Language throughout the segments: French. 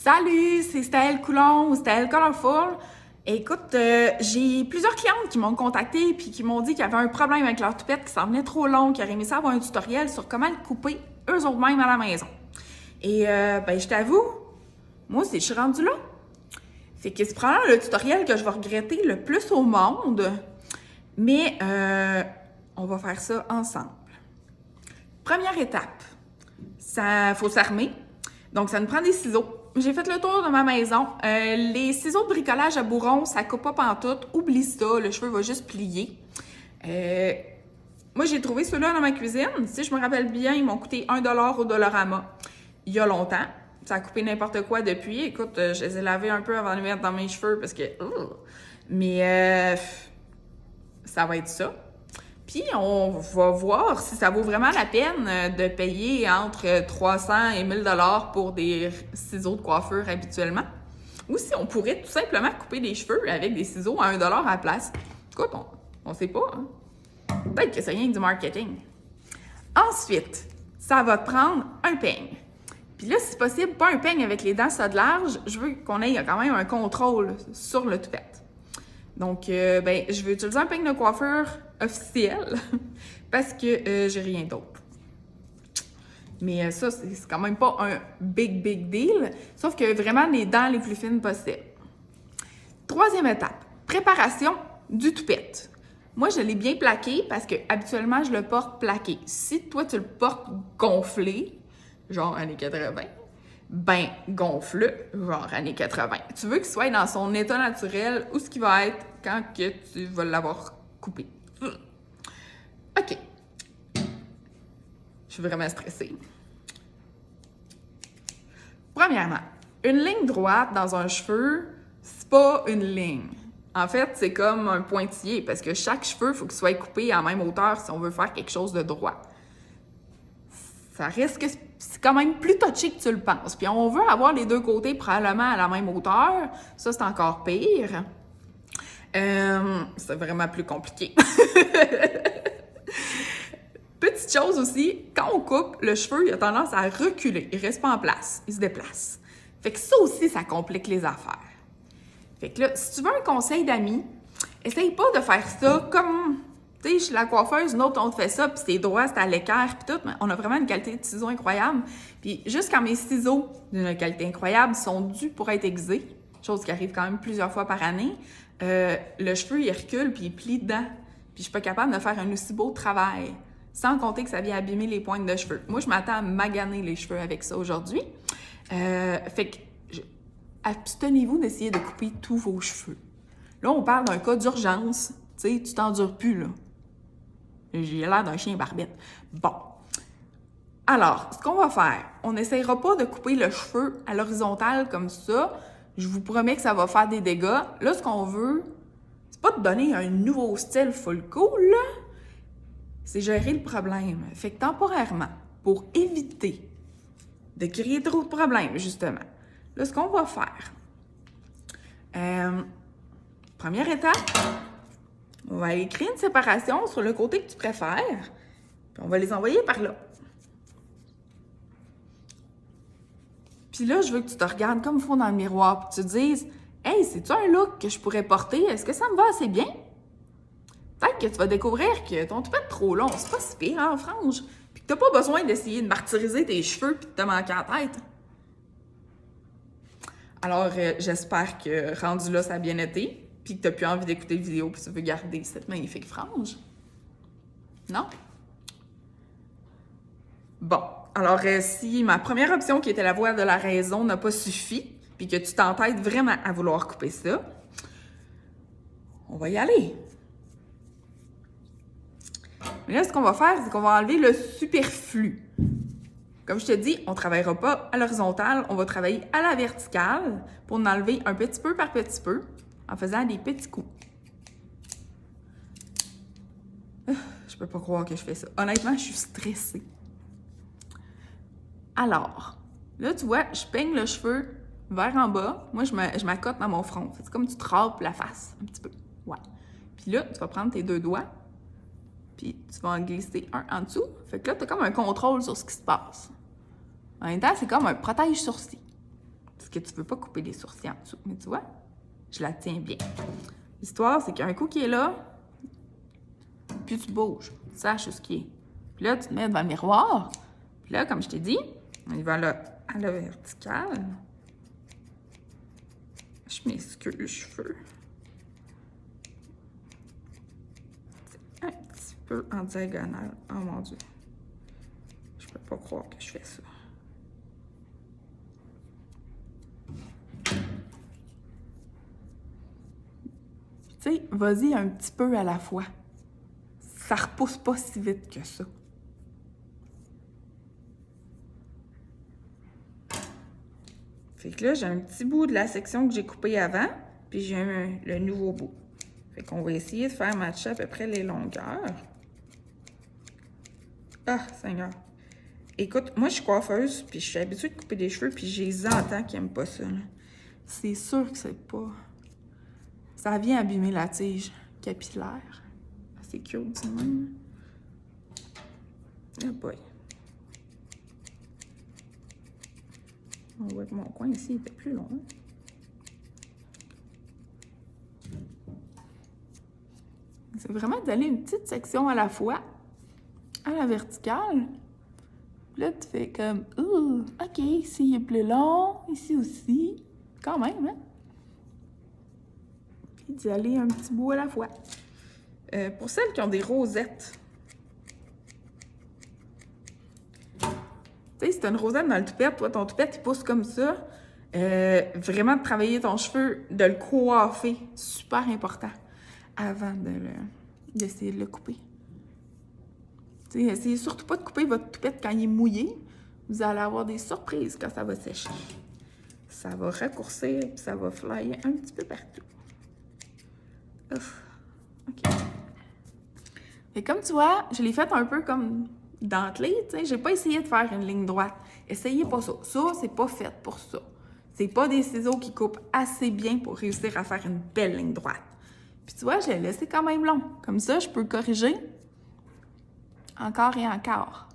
Salut, c'est Stella Coulon ou Stella Colorful. Écoute, j'ai plusieurs clientes qui m'ont contacté puis qui m'ont dit qu'il y avait un problème avec leur toupette, qui s'en venait trop long, qui auraient aimé ça avoir un tutoriel sur comment le couper eux autres mêmes à la maison. Et je t'avoue, moi aussi, je suis rendue là. Fait que c'est probablement le tutoriel que je vais regretter le plus au monde, mais on va faire ça ensemble. Première étape, ça faut s'armer. Donc, ça nous prend des ciseaux. J'ai fait le tour de ma maison. Les ciseaux de bricolage à bourron, ça coupe pas pantoute. Oublie ça, le cheveu va juste plier. Moi, j'ai trouvé ceux-là dans ma cuisine. Si je me rappelle bien, ils m'ont coûté 1$ au Dollarama il y a longtemps. Ça a coupé n'importe quoi depuis. Écoute, je les ai lavés un peu avant de les mettre dans mes cheveux parce que... Mais ça va être ça. Puis, on va voir si ça vaut vraiment la peine de payer entre 300 et 1000$ pour des ciseaux de coiffure habituellement. Ou si on pourrait tout simplement couper des cheveux avec des ciseaux à 1$ à la place. Écoute, on sait pas. Hein? Peut-être que c'est rien que du marketing. Ensuite, ça va te prendre un peigne. Puis là, si possible, pas un peigne avec les dents ça de large. Je veux qu'on ait quand même un contrôle sur le toupette. Donc, je vais utiliser un peigne de coiffure officiel parce que j'ai rien d'autre. Mais ça, c'est quand même pas un big deal, sauf que vraiment les dents les plus fines possibles. Troisième étape, préparation du toupette. Moi, je l'ai bien plaqué parce que habituellement, je le porte plaqué. Si toi, tu le portes gonflé, genre années 80, gonfle, genre années 80. Tu veux qu'il soit dans son état naturel ou ce qu'il va être quand que tu vas l'avoir coupé. OK. Je suis vraiment stressée. Premièrement, une ligne droite dans un cheveu, c'est pas une ligne. En fait, c'est comme un pointillé parce que chaque cheveu, il faut qu'il soit coupé à la même hauteur si on veut faire quelque chose de droit. Ça risque que c'est quand même plus touché que tu le penses. Puis on veut avoir les deux côtés probablement à la même hauteur. Ça, c'est encore pire. C'est vraiment plus compliqué. Petite chose aussi, quand on coupe, le cheveu, il a tendance à reculer. Il reste pas en place. Il se déplace. Fait que ça aussi, ça complique les affaires. Fait que là, si tu veux un conseil d'amis, essaye pas de faire ça comme... Tu sais, chez la coiffeuse, nous autres, on te fait ça, puis c'est droit, c'est à l'équerre, puis tout, mais on a vraiment une qualité de ciseaux incroyable. Puis juste quand mes ciseaux d'une qualité incroyable sont dus pour être aiguisés, chose qui arrive quand même plusieurs fois par année, le cheveu, il recule, puis il plie dedans. Puis je suis pas capable de faire un aussi beau travail, sans compter que ça vient abîmer les pointes de cheveux. Moi, je m'attends à maganer les cheveux avec ça aujourd'hui. Fait que, abstenez-vous d'essayer de couper tous vos cheveux. Là, on parle d'un cas d'urgence. Tu sais, tu t'endures plus, là. J'ai l'air d'un chien barbette. Bon. Alors, ce qu'on va faire, on n'essayera pas de couper le cheveu à l'horizontale comme ça. Je vous promets que ça va faire des dégâts. Là, ce qu'on veut, c'est pas de donner un nouveau style full cool, là. C'est gérer le problème. Fait que temporairement, pour éviter de créer trop de problèmes, justement, là, ce qu'on va faire, première étape, on va aller créer une séparation sur le côté que tu préfères, puis on va les envoyer par là. Puis là, je veux que tu te regardes comme il faut dans le miroir, puis tu te dises « Hey, c'est-tu un look que je pourrais porter? Est-ce que ça me va assez bien? » Peut-être que tu vas découvrir que ton toupette trop long, c'est pas si pire en frange, puis que t'as pas besoin d'essayer de martyriser tes cheveux puis de te manquer la tête. Alors, j'espère que rendu là, ça a bien été, puis que tu n'as plus envie d'écouter la vidéo puis tu veux garder cette magnifique frange. Non? Bon, alors si ma première option qui était la voie de la raison n'a pas suffi, puis que tu t'entêtes vraiment à vouloir couper ça, on va y aller. Mais là, ce qu'on va faire, c'est qu'on va enlever le superflu. Comme je te dis, on ne travaillera pas à l'horizontale, on va travailler à la verticale pour en enlever un petit peu par petit peu en faisant des petits coups. Je peux pas croire que je fais ça. Honnêtement, je suis stressée. Alors, là, tu vois, je peigne le cheveu vers en bas. Moi, je m'accote dans mon front. C'est comme tu te râpes la face un petit peu. Ouais. Puis là, tu vas prendre tes deux doigts, puis tu vas en glisser un en dessous. Fait que là, tu as comme un contrôle sur ce qui se passe. En même temps, c'est comme un protège-sourcil. parce que tu veux pas couper les sourcils en dessous. Mais tu vois, je la tiens bien. L'histoire, c'est qu'un coup qui est là, puis tu bouges, tu saches où ce qui est. Puis là, tu te mets devant le miroir. Puis là, comme je t'ai dit, on y va là, à la verticale. Je m'excuse les cheveux. Un petit peu en diagonale. Oh mon Dieu. Je peux pas croire que je fais ça. Tu sais, vas-y un petit peu à la fois. Ça repousse pas si vite que ça. Fait que là, j'ai un petit bout de la section que j'ai coupée avant, puis j'ai le nouveau bout. Fait qu'on va essayer de faire matcher à peu près les longueurs. Ah, Seigneur! Écoute, moi, je suis coiffeuse, puis je suis habituée de couper des cheveux, puis je les entends qui n'aiment pas ça, là. C'est sûr que c'est pas... Ça vient abîmer la tige capillaire. C'est cute, ça même. Oh boy. On voit que mon coin ici était plus long. C'est vraiment d'aller une petite section à la fois, à la verticale. Puis là, tu fais comme, OK, ici il est plus long, ici aussi. Quand même, hein? Puis d'y aller un petit bout à la fois. Pour celles qui ont des rosettes, tu sais, si tu as une rosette dans le toupette, toi, ton toupette, il pousse comme ça. Vraiment, de travailler ton cheveu, de le coiffer, super important, avant d'essayer de le couper. Tu sais, essayez surtout pas de couper votre toupette quand il est mouillé. Vous allez avoir des surprises quand ça va sécher. Ça va raccourcir, puis ça va flyer un petit peu partout. Ouf. OK. Et comme tu vois, je l'ai fait un peu comme dentelé, tu sais. J'ai pas essayé de faire une ligne droite. Essayez pas ça. Ça, c'est pas fait pour ça. C'est pas des ciseaux qui coupent assez bien pour réussir à faire une belle ligne droite. Puis tu vois, je l'ai laissé quand même long. Comme ça, je peux corriger encore et encore.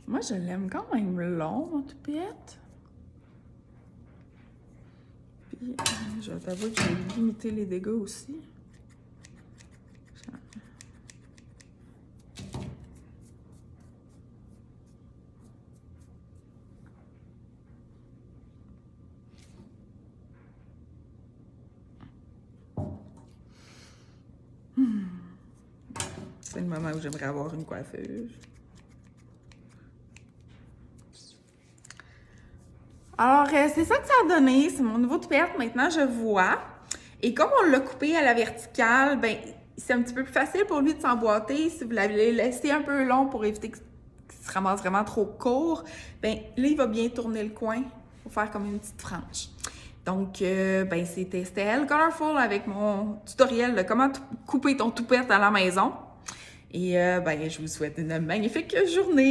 Moi, je l'aime quand même long, mon toupette. Puis, je vais t'avouer que j'ai limité les dégâts aussi. C'est le moment où j'aimerais avoir une coiffeuse. Alors, c'est ça que ça a donné. C'est mon nouveau toupette. Maintenant, je vois. Et comme on l'a coupé à la verticale, ben c'est un petit peu plus facile pour lui de s'emboîter. Si vous l'avez laissé un peu long pour éviter qu'il se ramasse vraiment trop court, ben là, il va bien tourner le coin pour faire comme une petite frange. Donc, ben c'était Elle Colorful avec mon tutoriel de comment couper ton toupette à la maison. Et ben, je vous souhaite une magnifique journée.